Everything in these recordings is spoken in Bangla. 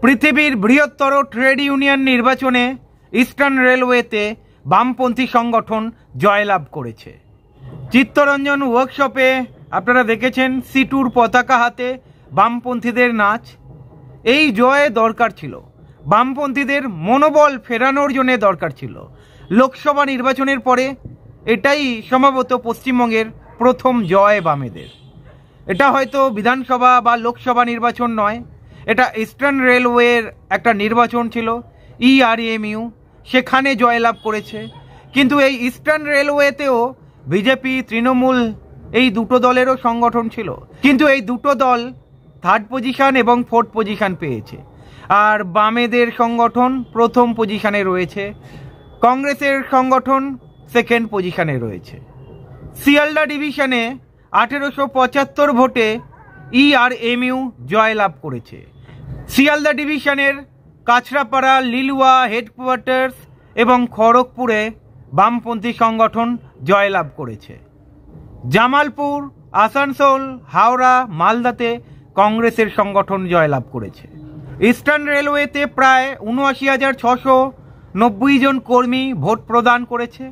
পৃথিবীর বৃহত্তর ট্রেড ইউনিয়ন নির্বাচনে ইস্টার্ন রেলওয়েতে বামপন্থী সংগঠন জয়লাভ করেছে। চিত্তরঞ্জন ওয়ার্কশপে আপনারা দেখেছেন সিটুর পতাকা হাতে বামপন্থীদের নাচ। এই জয়ে দরকার ছিল, বামপন্থীদের মনোবল ফেরানোর জন্য দরকার ছিল। লোকসভা নির্বাচনের পরে এটাই সম্ভবত পশ্চিমবঙ্গের প্রথম জয় বামেদের। এটা হয়তো বিধানসভা বা লোকসভা নির্বাচন নয়, এটা ইস্টার্ন রেলওয়ের একটা নির্বাচন ছিল, ERMU, সেখানে জয়লাভ করেছে। কিন্তু এই ইস্টার্ন রেলওয়েতেও বিজেপি, তৃণমূল এই দুটো দলেরও সংগঠন ছিল, কিন্তু এই দুটো দল থার্ড পজিশন এবং ফোর্থ পজিশন পেয়েছে। আর বামেদের সংগঠন প্রথম পজিশনে রয়েছে, কংগ্রেসের সংগঠন সেকেন্ড পজিশনে রয়েছে। শিয়ালদা ডিভিশনে 1875 ভোটে ERMU জয়লাভ করেছে। শিয়ালদা ডিভিশনের কাছড়াপাড়া, লিলুয়া হেডকোয়ার্টার্স এবং খড়গপুরে বামপন্থী সংগঠন জয়লাভ করেছে। জামালপুর, আসানসোল, হাওড়া, মালদাতে কংগ্রেসের সংগঠন জয়লাভ করেছে। ইস্টার্ন রেলওয়েতে প্রায় 79,690 জন কর্মী ভোট প্রদান করেছে।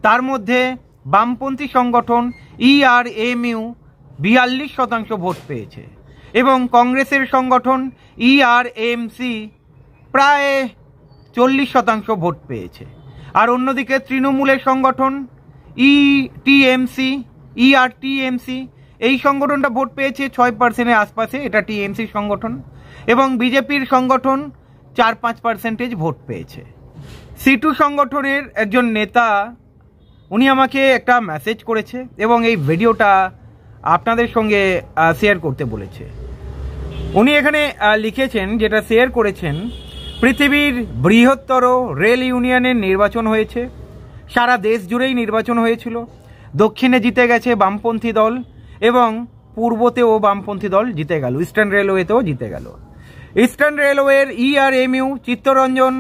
তার মধ্যে বামপন্থী সংগঠন ERMU 42% ভোট পেয়েছে এবং কংগ্রেসের সংগঠন ERMC প্রায় 40% ভোট পেয়েছে। আর অন্যদিকে তৃণমূলের সংগঠন ERTMC এই সংগঠনটা ভোট পেয়েছে 6%-এর আশপাশে, এটা TMC সংগঠন। এবং বিজেপির সংগঠন 4-5% ভোট পেয়েছে। সিটু সংগঠনের একজন নেতা উনি আমাকে একটা মেসেজ করেছে এবং এই ভিডিওটা আপনাদের সঙ্গে শেয়ার করতে বলেছে। উনি এখানে লিখেছেন, যেটা শেয়ার করেছেন, পৃথিবীর বৃহত্তর রেল ইউনিয়নের নির্বাচন হয়েছে, সারা দেশ জুড়েই নির্বাচন হয়েছিল। দক্ষিণে জিতে গেছে বামপন্থী দল এবং পূর্বতেও বামপন্থী দল জিতে গেল, ইস্টার্ন রেলওয়েতেও জিতে গেল। ইস্টার্ন রেলওয়ের ERMU চিত্তরঞ্জন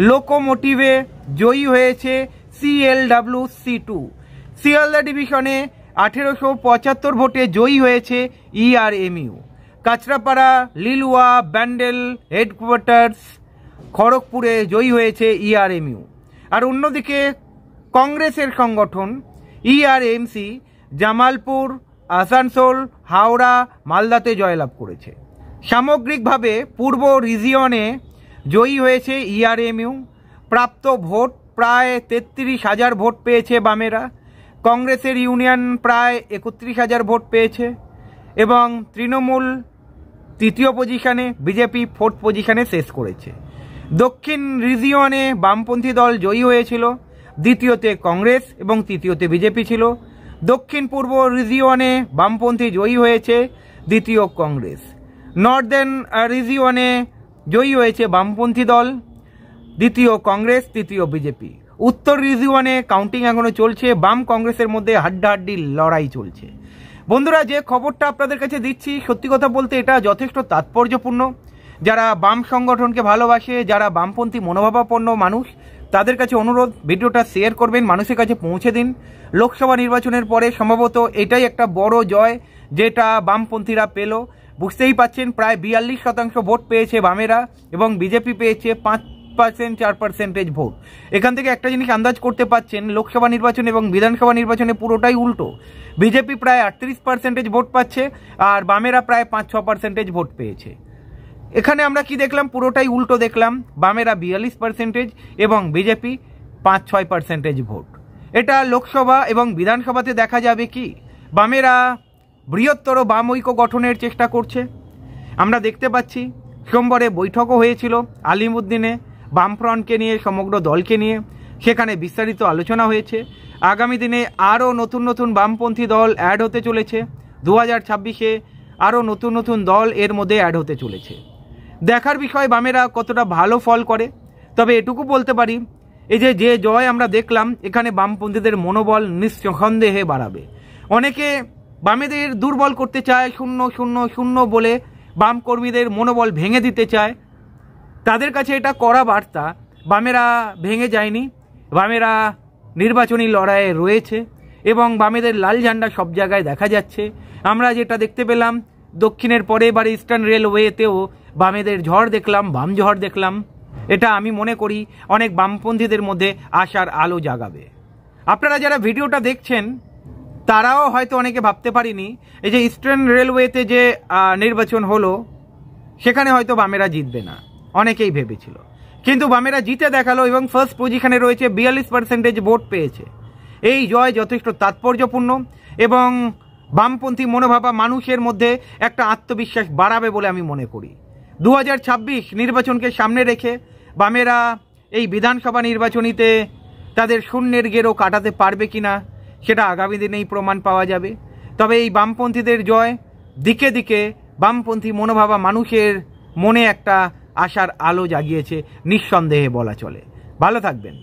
লোকোমোটিভে জয়ী হয়েছে CLWC2। শিয়ালদা ডিভিশনে 1875 ভোটে জয়ী হয়েছে ERMU। কাছড়াপাড়া, লিলুয়া, ব্যান্ডেল হেডকোয়ার্টার্স, খড়গপুরে জয়ী হয়েছে ERMU। আর অন্যদিকে কংগ্রেসের সংগঠন ERMC জামালপুর, আসানসোল, হাওড়া, মালদাতে জয়লাভ করেছে। সামগ্রিকভাবে পূর্ব রিজিয়নে জয়ী হয়েছে ERMU। প্রাপ্ত ভোট প্রায় 33,000 ভোট পেয়েছে বামেরা। কংগ্রেসের ইউনিয়ন প্রায় 31,000 ভোট পেয়েছে এবং তৃণমূল তৃতীয় পজিশনে, বিজেপি ফোর্থ পজিশনে শেষ করেছে। দক্ষিণ রিজিয়নে বামপন্থী দল জয়ী হয়েছিল, দ্বিতীয়তে কংগ্রেস এবং তৃতীয়তে বিজেপি ছিল। দক্ষিণ পূর্ব রিজিয়নে বামপন্থী জয়ী হয়েছে, দ্বিতীয় কংগ্রেস। নর্দার্ন রিজিয়নে জয়ী হয়েছে বামপন্থী দল, দ্বিতীয় কংগ্রেস, তৃতীয় বিজেপি। উত্তর রিজিয়নে কাউন্টিং এখনো চলছে, বাম কংগ্রেসের মধ্যে হাড্ডাহাড্ডি লড়াই চলছে। বন্ধুরা, যে খবরটা আপনাদের কাছে দিচ্ছি, সত্যি কথা বলতে এটা যথেষ্ট তাৎপর্যপূর্ণ। যারা বাম সংগঠনকে ভালোবাসে, যারা বামপন্থী মনোভাবাপন্ন মানুষ, তাদের কাছে অনুরোধ, ভিডিওটা শেয়ার করবেন, মানুষের কাছে পৌঁছে দিন। লোকসভা নির্বাচনের পরে সম্ভবত এটাই একটা বড় জয় যেটা বামপন্থীরা পেল। বুঝতেই পাচ্ছেন, প্রায় 42% ভোট পেয়েছে বামেরা এবং বিজেপি পেয়েছে 5-4% ভোট। এখান থেকে একটা জিনিস আন্দাজ করতে পাচ্ছেন, লোকসভা নির্বাচন এবং বিধানসভা নির্বাচনে পুরোটাই উল্টো। বিজেপি প্রায় 38% ভোট পাচ্ছে আর বামেরা প্রায় 5-6% ভোট পেয়েছে। এখানে আমরা কি দেখলাম? পুরোটাই উল্টো দেখলাম। বামেরা 42% এবং বিজেপি 5-6% ভোট। এটা লোকসভা এবং বিধানসভাতে দেখা যাবে কি বামেরা বৃহত্তর বাম ঐক্য গঠনের চেষ্টা করছে। আমরা দেখতে পাচ্ছি সোমবারে বৈঠকও হয়েছিল আলিমুদ্দিনে বামফ্রন্টকে নিয়ে, সমগ্র দলকে নিয়ে, সেখানে বিস্তারিত আলোচনা হয়েছে। আগামী দিনে আরও নতুন নতুন বামপন্থী দল অ্যাড হতে চলেছে। 2026-এ আরও নতুন নতুন দল এর মধ্যে অ্যাড হতে চলেছে। দেখার বিষয় বামেরা কতটা ভালো ফল করে। তবে এটুকু বলতে পারি, এই যে জয় আমরা দেখলাম, এখানে বামপন্থীদের মনোবল নিঃসন্দেহে বাড়াবে। অনেকে বামেদের দুর্বল করতে চায়, 0-0-0 বলে বাম কর্মীদের মনোবল ভেঙে দিতে চায়। তাদের কাছে এটা কড়া বার্তা, বামেরা ভেঙে যায়নি, বামেরা নির্বাচনী লড়াইয়ে রয়েছে এবং বামেদের লাল ঝান্ডা সব জায়গায় দেখা যাচ্ছে। আমরা যেটা দেখতে পেলাম, দক্ষিণের পরে এবার ইস্টার্ন রেলওয়েতেও বামেদের ঝড় দেখলাম, বাম ঝড় দেখলাম। এটা আমি মনে করি অনেক বামপন্থীদের মধ্যে আশার আলো জাগাবে। আপনারা যারা ভিডিওটা দেখছেন তারাও হয়তো অনেকে ভাবতে পারিনি এই যে ইস্টার্ন রেলওয়েতে যে নির্বাচন হলো সেখানে হয়তো বামেরা জিতবে না, অনেকেই ভেবেছিল। কিন্তু বামেরা জিতে দেখালো এবং ফার্স্ট পজিশনে রয়েছে, 42% ভোট পেয়েছে। এই জয় যথেষ্ট তাৎপর্যপূর্ণ এবং বামপন্থী মনোভাবা মানুষের মধ্যে একটা আত্মবিশ্বাস বাড়াবে বলে আমি মনে করি। 2026 নির্বাচনকে সামনে রেখে বামেরা এই বিধানসভা নির্বাচনীতে তাদের শূন্যের গেরো কাটাতে পারবে কিনা সেটা আগামী দিনেই প্রমাণ পাওয়া যাবে। তবে এই বামপন্থীদের জয় দিকে দিকে বামপন্থী মনোভাবা মানুষের মনে একটা আশার আলো জাগিয়েছে, নিঃসন্দেহে বলা চলে। ভালো থাকবেন।